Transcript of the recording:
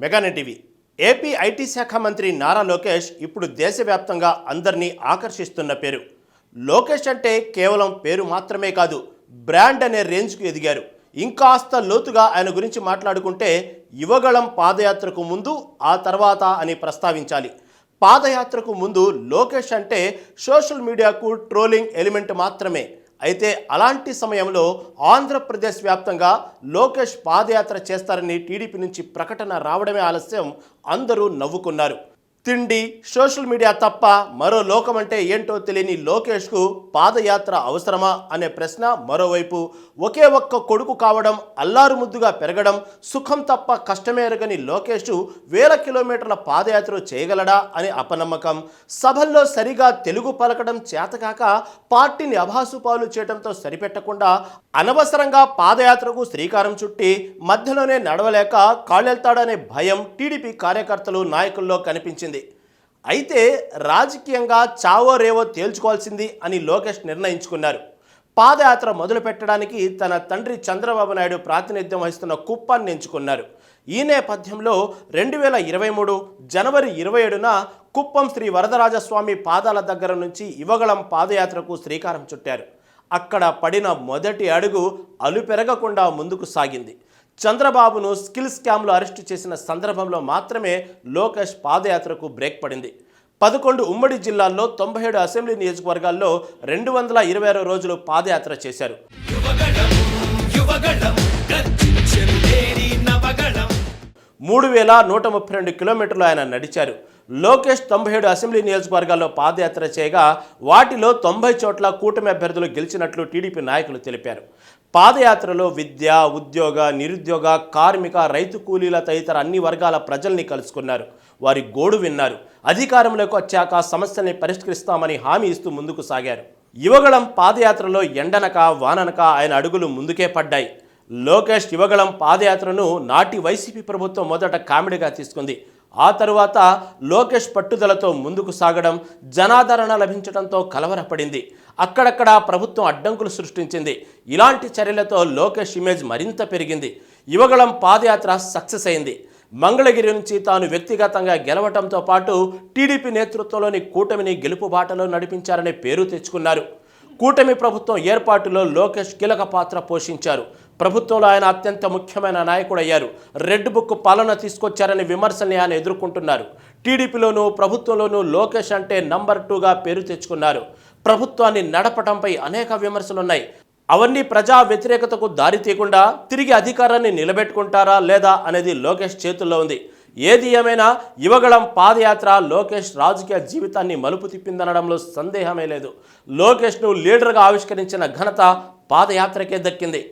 Mega TV. AP IT శాఖ మంత్రి నారా లోకేష్ ఇప్పుడు దేశవ్యాప్తంగా అందరినీ ఆకర్షిస్తున్న పేరు. లోకేష్ అంటే కేవలం పేరు మాత్రమే కాదు, బ్రాండ్ అనే రేంజ్కు ఎదిగారు. ఇంకాస్త లోతుగా ఆయన గురించి మాట్లాడుకుంటే యువగళం పాదయాత్రకు ముందు ఆ తర్వాత అని ప్రస్తావించాలి. పాదయాత్రకు ముందు లోకేష్ అంటే సోషల్ మీడియాకు ట్రోలింగ్ ఎలిమెంట్ మాత్రమే. అయితే అలాంటి సమయంలో ఆంధ్రప్రదేశ్ వ్యాప్తంగా లోకేష్ పాదయాత్ర చేస్తారని టీడీపీ నుంచి ప్రకటన రావడమే ఆలస్యం. అందరూ నవ్వుకున్నారు. తిండి, సోషల్ మీడియా తప్ప మరో లోకం అంటే ఏంటో తెలియని లోకేష్కు పాదయాత్ర అవసరమా అనే ప్రశ్న మరోవైపు. ఒకే ఒక్క కొడుకు కావడం, అల్లారు ముద్దుగా పెరగడం, సుఖం తప్ప కష్టమే ఎరగని లోకేష్ వేల కిలోమీటర్ల పాదయాత్ర చేయగలడా అని అపనమ్మకం. సభల్లో సరిగా తెలుగు పలకడం చేతకాక పార్టీని అభాసుపాలు చేయడంతో సరిపెట్టకుండా అనవసరంగా పాదయాత్రకు శ్రీకారం చుట్టి మధ్యలోనే నడవలేక కాళ్ళెళ్తాడనే భయం టీడీపీ కార్యకర్తలు, నాయకుల్లో కనిపించింది. అయితే రాజకీయంగా చావో రేవో తేల్చుకోవాల్సింది అని లోకేష్ నిర్ణయించుకున్నారు. పాదయాత్ర మొదలు పెట్టడానికి తన తండ్రి చంద్రబాబు నాయుడు ప్రాతినిధ్యం వహిస్తున్న కుప్పాన్ని ఎంచుకున్నారు. ఈ నేపథ్యంలో 2023 జనవరి 27న కుప్పం శ్రీ వరదరాజస్వామి పాదాల దగ్గర నుంచి యువగళం పాదయాత్రకు శ్రీకారం చుట్టారు. అక్కడ పడిన మొదటి అడుగు అలుపెరగకుండా ముందుకు సాగింది. చంద్రబాబును స్కిల్ స్కామ్లో అరెస్టు చేసిన సందర్భంలో మాత్రమే లోకేష్ పాదయాత్రకు బ్రేక్ పడింది. 11 ఉమ్మడి జిల్లాల్లో 97 అసెంబ్లీ నియోజకవర్గాల్లో 226 రోజులు పాదయాత్ర చేశారు. 3132 కిలోమీటర్లు ఆయన నడిచారు. లోకేష్ 97 అసెంబ్లీ నియోజకవర్గాల్లో పాదయాత్ర చేయగా వాటిలో 90 చోట్ల కూటమి అభ్యర్థులు గెలిచినట్లు టీడీపీ నాయకులు తెలిపారు. పాదయాత్రలో విద్య, ఉద్యోగ, నిరుద్యోగ, కార్మిక, రైతు కూలీల తదితర అన్ని వర్గాల ప్రజల్ని కలుసుకున్నారు. వారి గోడు విన్నారు. అధికారంలోకి వచ్చాక సమస్యల్ని పరిష్కరిస్తామని హామీ ఇస్తూ ముందుకు సాగారు. యువగళం పాదయాత్రలో ఎండనక వాననక ఆయన అడుగులు ముందుకే పడ్డాయి. లోకేష్ యువగళం పాదయాత్రను నాటి వైసీపీ ప్రభుత్వం మొదట కామెడీగా తీసుకుంది. ఆ తరువాత లోకేష్ పట్టుదలతో ముందుకు సాగడం, జనాదరణ లభించడంతో కలవరపడింది. అక్కడక్కడ ప్రభుత్వం అడ్డంకులు సృష్టించింది. ఇలాంటి చర్యలతో లోకేష్ ఇమేజ్ మరింత పెరిగింది. యువగళం పాదయాత్ర సక్సెస్ అయింది. మంగళగిరి నుంచి తాను వ్యక్తిగతంగా గెలవటంతో పాటు టీడీపీ నేతృత్వంలోని కూటమిని గెలుపు బాటలో నడిపించారనే పేరు తెచ్చుకున్నారు. కూటమి ప్రభుత్వం ఏర్పాటులో లోకేష్ కీలక పాత్ర పోషించారు. ప్రభుత్వంలో ఆయన అత్యంత ముఖ్యమైన నాయకుడయ్యారు. రెడ్ బుక్ పాలన తీసుకొచ్చారని విమర్శల్ని ఆయన ఎదుర్కొంటున్నారు. టీడీపీలోనూ ప్రభుత్వంలోనూ లోకేష్ అంటే నంబర్ 2గా పేరు తెచ్చుకున్నారు. ప్రభుత్వాన్ని నడపడంపై అనేక విమర్శలున్నాయి. అవన్నీ ప్రజా వ్యతిరేకతకు దారి తీయకుండా తిరిగి అధికారాన్ని నిలబెట్టుకుంటారా లేదా అనేది లోకేష్ చేతుల్లో ఉంది. ఏది ఏమైనా యువగళం పాదయాత్ర లోకేష్ రాజకీయ జీవితాన్ని మలుపు తిప్పిందనడంలో సందేహమే లేదు. లోకేష్ను లీడర్గా ఆవిష్కరించిన ఘనత పాదయాత్రకే దక్కింది.